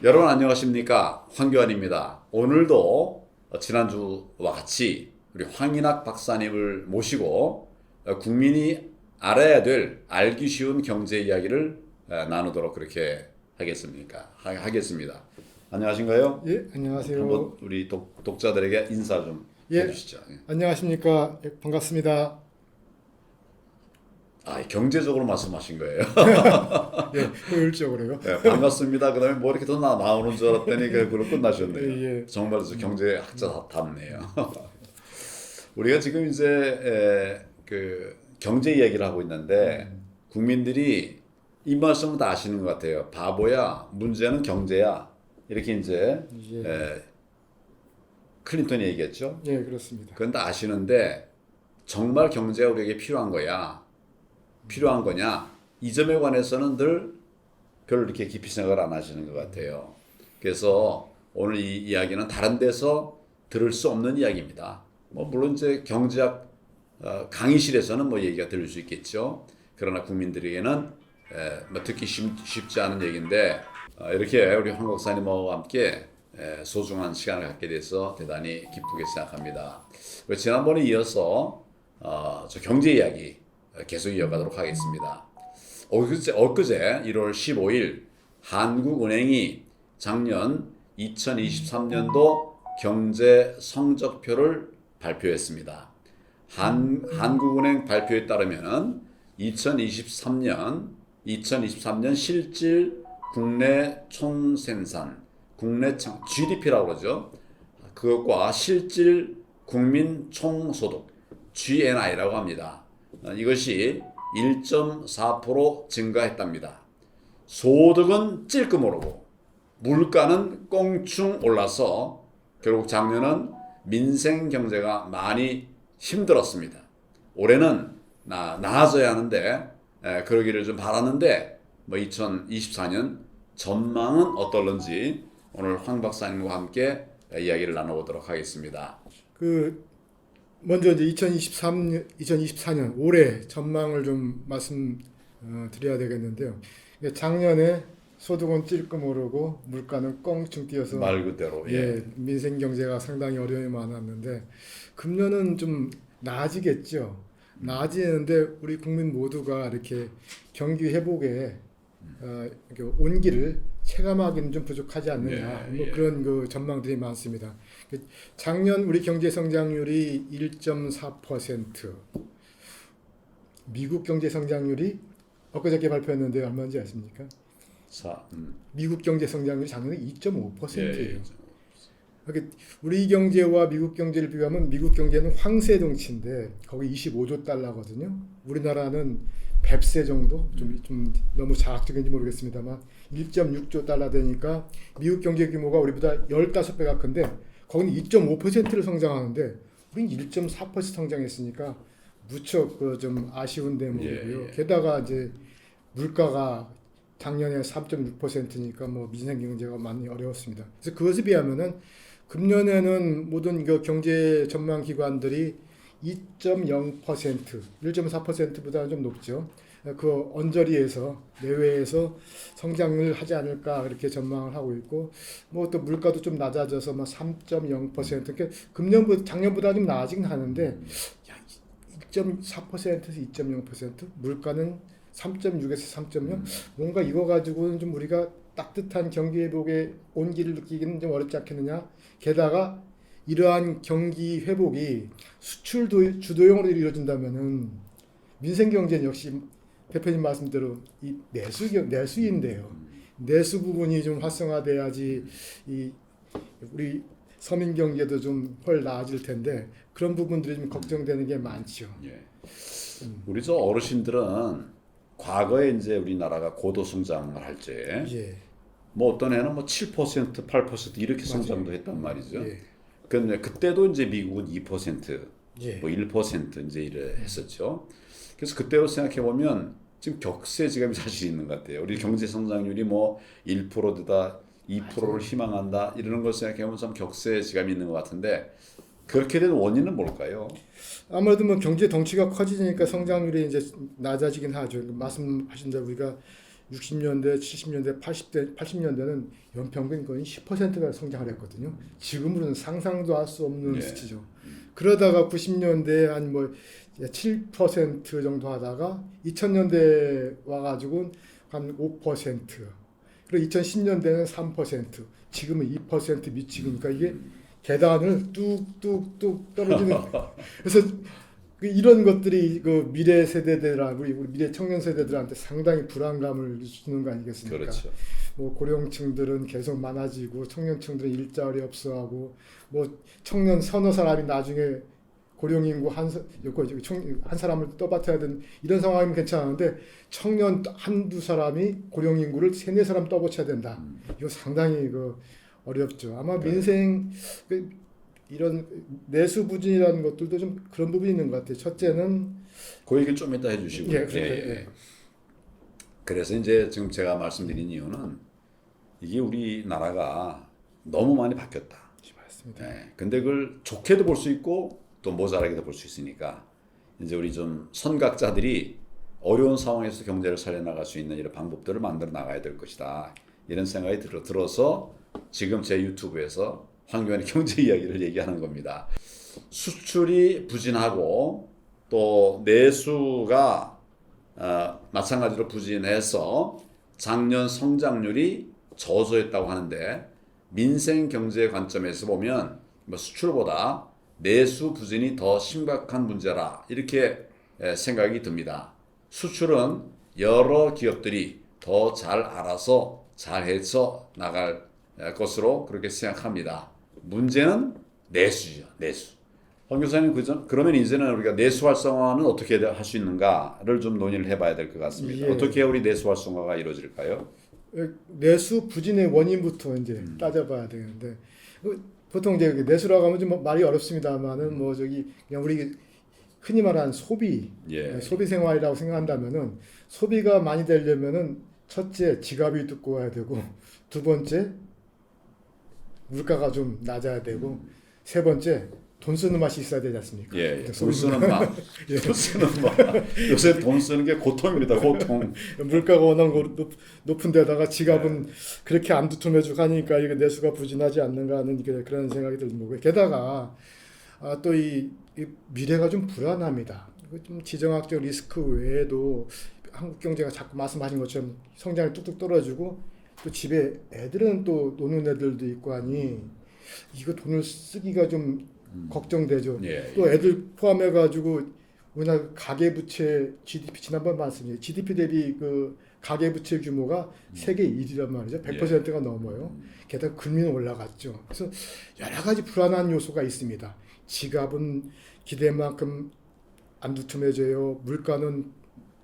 여러분 안녕하십니까? 황교안입니다. 오늘도 지난주와 같이 우리 황인학 박사님을 모시고 국민이 알아야 될 알기 쉬운 경제 이야기를 나누도록 그렇게 하겠습니다. 안녕하신가요? 예, 안녕하세요. 한번 우리 독자들에게 인사 좀 해주시죠. 안녕하십니까. 예, 반갑습니다. 경제적으로 말씀하신 거예요. 예, 효율적으로요. 네, 반갑습니다. 그다음에 뭐 이렇게 더 나오는 줄 알았더니 그걸로 끝나셨네요. 예. 정말 경제학자답네요. 우리가 지금 이제 그 경제 이야기를 하고 있는데 국민들이 이 말씀은 다 아시는 것 같아요. 바보야, 문제는 경제야. 이렇게 이제 클린턴이 얘기했죠. 예, 그렇습니다. 그건 다 아시는데 정말 경제가 우리에게 필요한 거냐? 이 점에 관해서는 늘 별로 이렇게 깊이 생각을 안 하시는 것 같아요. 그래서 오늘 이 이야기는 다른 데서 들을 수 없는 이야기입니다. 뭐 물론 이제 경제학 강의실에서는 뭐 얘기가 들릴 수 있겠죠. 그러나 국민들에게는 뭐 듣기 쉽지 않은 얘기인데 이렇게 우리 황 박사님과 함께 소중한 시간을 갖게 돼서 대단히 기쁘게 생각합니다. 지난번에 이어서 저 경제 이야기 계속 이어가도록 하겠습니다. 엊그제 1월 15일 한국은행이 작년 2023년도 경제 성적표를 발표했습니다. 한국은행 발표에 따르면 2023년 실질 국내 총생산, GDP라고 그러죠. 그것과 실질 국민 총소득, GNI라고 합니다. 이것이 1.4% 증가했답니다. 소득은 찔끔 오르고 물가는 껑충 올라서 결국 작년은 민생 경제가 많이 힘들었습니다. 올해는 나아져야 하는데 그러기를 좀 바랐는데 2024년 전망은 어떨런지 오늘 황 박사님과 함께 이야기를 나눠보도록 하겠습니다. 먼저 이제 2024년 올해 전망을 좀 말씀드려야 되겠는데요. 작년에 소득은 찔끔 오르고 물가는 껑충 뛰어서 말 그대로 민생 경제가 상당히 어려움이 많았는데 금년은 좀 나아지겠죠. 나아지는데 우리 국민 모두가 이렇게 경기 회복에 온기를 체감하기는 좀 부족하지 않느냐 그런 전망들이 많습니다. 작년 우리 경제 성장률이 1.4%, 미국 경제 성장률이 엊그저께 발표했는데 얼마인지 아십니까? 미국 경제 성장률이 작년에 2.5%예요. 우리 경제와 미국 경제를 비교하면 미국 경제는 황새 덩치인데 거기 25조 달러거든요. 우리나라는 100세 정도 좀 너무 자학적인지 모르겠습니다만 1.6조 달러 되니까 미국 경제 규모가 우리보다 15배가 큰데 거기는 2.5%를 성장하는데 우리는 1.4% 성장했으니까 무척 좀 아쉬운 대목이고요. 게다가 이제 물가가 작년에 3.6%니까 뭐 민생 경제가 많이 어려웠습니다. 그래서 그것에 비하면은 금년에는 모든 경제 전망 기관들이 2.0%, 1.4%보다는 좀 높죠. 그 언저리에서 내외에서 성장을 하지 않을까 그렇게 전망을 하고 있고, 뭐 또 물가도 좀 낮아져서 뭐 3.0%, 그러니까 금년보다 작년보다 좀 나아지긴 하는데 1.4%에서 2.0%, 물가는 3.6에서 3.0, 뭔가 이거 가지고는 좀 우리가 따뜻한 경기 회복의 온기를 느끼기는 좀 어렵지 않겠느냐. 게다가 이러한 경기 회복이 수출 주도형으로 이루어진다면은 민생 경제는 역시 대표님 말씀대로 이 내수인데요. 내수 부분이 좀 활성화돼야지 우리 서민 경제도 좀 훨 나아질 텐데 그런 부분들이 좀 걱정되는 게 많죠. 우리 저 어르신들은 과거에 이제 우리나라가 고도 성장을 할 때 뭐 어떤 해는 뭐 7%, 8% 이렇게 성장도 했단 말이죠. 근데 그때도 이제 미국은 2%, 뭐 1% 이제 이래 했었죠. 그래서 그때로 생각해 보면 지금 격세 지감이 사실 있는 것 같아요. 우리 경제 성장률이 뭐 1%다, 2%를 희망한다 이러는 걸 생각해 보면 참 격세 지감이 있는 것 같은데 그렇게 된 원인은 뭘까요? 아무래도 뭐 경제 덩치가 커지니까 성장률이 이제 낮아지긴 하죠. 말씀하신 대로 우리가 60년대, 70년대, 80년대는 연평균 거의 10%가 성장을 했거든요. 지금으로는 상상도 할 수 없는 수치죠. 그러다가 90년대에 한 뭐 7% 정도 하다가 2000년대 와가지고 한 5%, 그리고 2010년대는 3%, 지금은 2% 미치니까 이게 계단을 뚝뚝뚝 떨어지는. 그래서 이런 것들이 그 미래 세대들아 우리 미래 청년 세대들한테 상당히 불안감을 주는 거 아니겠습니까? 그렇죠. 뭐 고령층들은 계속 많아지고 청년층들은 일자리 없어하고 뭐 청년 서너 사람이 나중에 고령 인구 한 사람을 떠받쳐야 되는 이런 상황이면 괜찮은데 청년 한두 사람이 고령 인구를 세네 사람 떠받쳐야 된다. 이거 상당히 그 어렵죠. 아마 민생 이런 내수 부진이라는 것들도 좀 그런 부분이 있는 것 같아요. 첫째는 그 얘기 좀 이따 해주시고. 그래서 이제 지금 제가 말씀드린 이유는 이게 우리나라가 너무 많이 바뀌었다. 맞습니다. 근데 그걸 좋게도 볼 수 있고 또 모자라게도 볼 수 있으니까 이제 우리 좀 선각자들이 어려운 상황에서 경제를 살려나갈 수 있는 이런 방법들을 만들어 나가야 될 것이다. 이런 생각이 들어서 지금 제 유튜브에서 황교안의 경제 이야기를 얘기하는 겁니다. 수출이 부진하고 또 내수가 마찬가지로 부진해서 작년 성장률이 저조했다고 하는데 민생 경제 관점에서 보면 뭐 수출보다 내수 부진이 더 심각한 문제라 이렇게 생각이 듭니다. 수출은 여러 기업들이 더 잘 알아서 잘 헤쳐 나갈 것으로 그렇게 생각합니다. 문제는 내수죠. 내수. 황 교사님 그러면 이제는 우리가 내수 활성화는 어떻게 할 수 있는가를 좀 논의를 해봐야 될 것 같습니다. 어떻게 우리 내수 활성화가 이루어질까요? 내수 부진의 원인부터 이제 따져봐야 되는데 보통 이제 내수라고 하면 좀 말이 어렵습니다만은 뭐 저기 그냥 우리 흔히 말하는 소비, 소비 생활이라고 생각한다면은 소비가 많이 되려면은 첫째 지갑이 두꺼워야 되고 두 번째 물가가 좀 낮아야 되고 세 번째 돈 쓰는 맛이 있어야 되지 않습니까? 돈 쓰는 맛. 돈 쓰는 맛. 요새 돈 쓰는 게 고통입니다. 고통. 물가가 워낙 높은 데다가 지갑은 그렇게 안 두툼해지고 하니까 이게 내수가 부진하지 않는가 하는 그런 생각이 드는 거고요. 게다가 또 이 미래가 좀 불안합니다. 좀 지정학적 리스크 외에도 한국 경제가 자꾸 말씀하신 것처럼 성장이 뚝뚝 떨어지고 또 집에 애들은 또 노는 애들도 있고 하니 이거 돈을 쓰기가 좀 걱정되죠. 또 애들 포함해가지고 우리나라 가계부채 GDP 지난번 말씀드린 GDP 대비 그 가계부채 규모가 세계 1위란 말이죠. 100%가 넘어요. 게다가 금리는 올라갔죠. 그래서 여러 가지 불안한 요소가 있습니다. 지갑은 기대만큼 안 두툼해져요. 물가는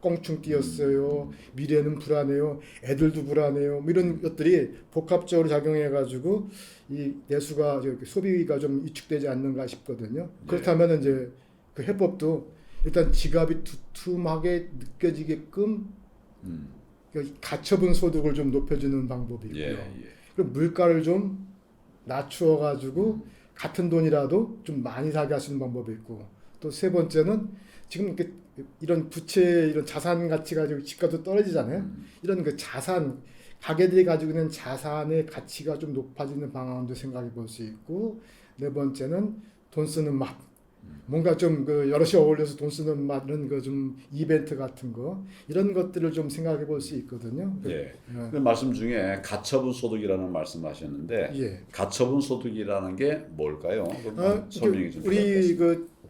껑충 뛰었어요. 미래는 불안해요. 애들도 불안해요. 뭐 이런 것들이 복합적으로 작용해가지고 이 내수가 소비가 좀 위축되지 않는가 싶거든요. 그렇다면 이제 그 해법도 일단 지갑이 두툼하게 느껴지게끔 가처분 소득을 좀 높여주는 방법이 있고요. 그리고 물가를 좀 낮추어가지고 같은 돈이라도 좀 많이 사게 할 수 있는 방법이 있고 또 세 번째는 지금 이렇게 이런 부채 이런 자산 가치가 집값도 떨어지잖아요. 이런 그 자산 가게들이 가지고 있는 자산의 가치가 좀 높아지는 방안도 생각해 볼 수 있고 네 번째는 돈 쓰는 맛. 뭔가 좀 그 여럿이 어울려서 돈 쓰는 맛 이런 거 좀 이벤트 같은 거 이런 것들을 좀 생각해 볼 수 있거든요. 그 말씀 중에 가처분 소득이라는 말씀하셨는데 가처분 소득이라는 게 뭘까요? 설명이 좀 우리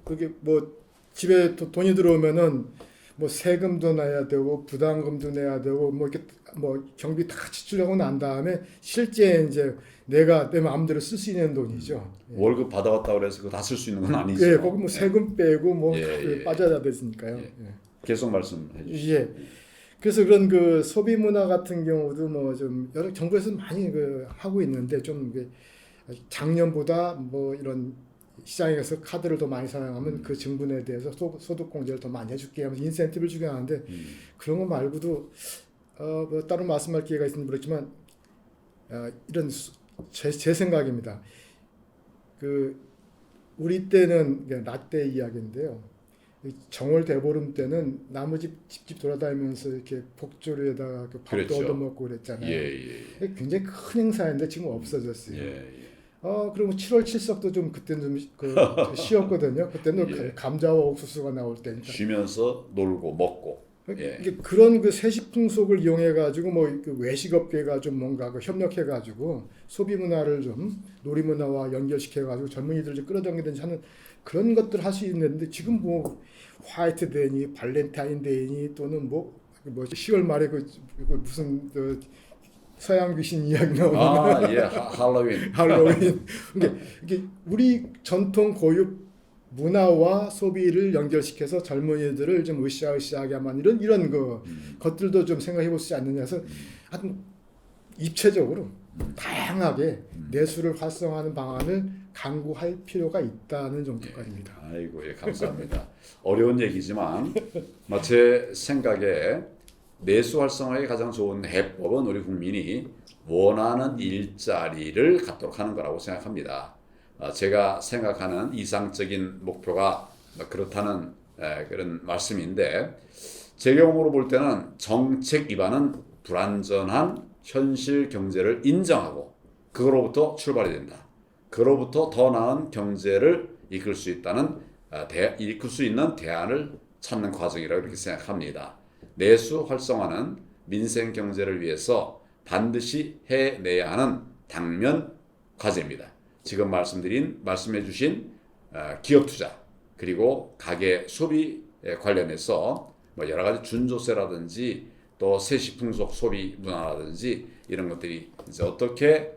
그게 뭐 집에 돈이 들어오면은 뭐 세금도 내야 되고 부담금도 내야 되고 뭐 이렇게 뭐 경비 다 지출하고 난 다음에 실제 이제 내가 내 마음대로 쓸 수 있는 돈이죠. 월급 받아왔다 그래서 그거 다 쓸 수 있는 건 아니죠. 거기 뭐 세금 빼고 뭐 빠져야 됐으니까요. 계속 말씀해 주시죠. 그래서 그런 그 소비 문화 같은 경우도 뭐 좀 여러 정부에서 많이 하고 있는데 좀 작년보다 뭐 이런 시장에 가서 카드를 더 많이 사용하면 그 증분에 대해서 소득 공제를 더 많이 해줄게 하면서 인센티브를 주게 하는데 그런 거 말고도 뭐 따로 말씀할 기회가 있으면 모르겠지만 이런 제 생각입니다. 그 우리 때는 라떼 이야기인데요. 정월 대보름 때는 나무집 집집 돌아다니면서 이렇게 복조리에다가 그 밥도 그랬죠. 얻어먹고 그랬잖아요. 예. 굉장히 큰 행사인데 지금 없어졌어요. 예. 그리고 7월 7석도 좀 그때는 좀 쉬었거든요. 그때는 예. 감자와 옥수수가 나올 때니까. 쉬면서 놀고 먹고. 예. 이게 그런 그 세시 풍속을 이용해 가지고 그 외식업계가 좀 뭔가 그 협력해 가지고 소비 문화를 좀 놀이 문화와 연결시켜 가지고 젊은이들 좀 끌어당기든지 하는 그런 것들 할 수 있는데 지금 뭐 화이트데이니 발렌타인데이니 또는 뭐 10월 말에 그 무슨 그 서양 귀신 이야기 나오는 예. 할로윈. 할로윈. 이게 우리 전통 고유 문화와 소비를 연결시켜서 젊은이들을 좀 으쌰으쌰하게 하면 이런 것들도 좀 생각해 볼 수 있지 않느냐 해서 하여튼 입체적으로 다양하게 내수를 활성화하는 방안을 강구할 필요가 있다는 정도까지입니다. 아이고, 예, 감사합니다. 어려운 얘기지만 제 생각에 내수 활성화에 가장 좋은 해법은 우리 국민이 원하는 일자리를 갖도록 하는 거라고 생각합니다. 제가 생각하는 이상적인 목표가 그렇다는 그런 말씀인데 제 경험으로 볼 때는 정책 기반은 불완전한 현실 경제를 인정하고 그거로부터 출발이 된다. 그로부터 더 나은 경제를 이끌 수 있는 대안을 찾는 과정이라고 이렇게 생각합니다. 내수 활성화는 민생 경제를 위해서 반드시 해내야 하는 당면 과제입니다. 지금 말씀해 주신 기업 투자 그리고 가계 소비에 관련해서 여러 가지 준조세라든지 또 세시풍속 소비 문화라든지 이런 것들이 이제 어떻게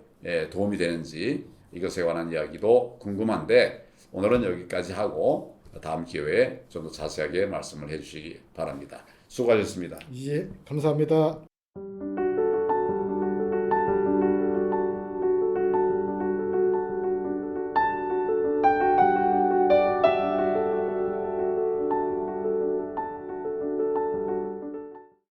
도움이 되는지 이것에 관한 이야기도 궁금한데 오늘은 여기까지 하고 다음 기회에 좀 더 자세하게 말씀을 해주시기 바랍니다. 수고하셨습니다. 예, 감사합니다.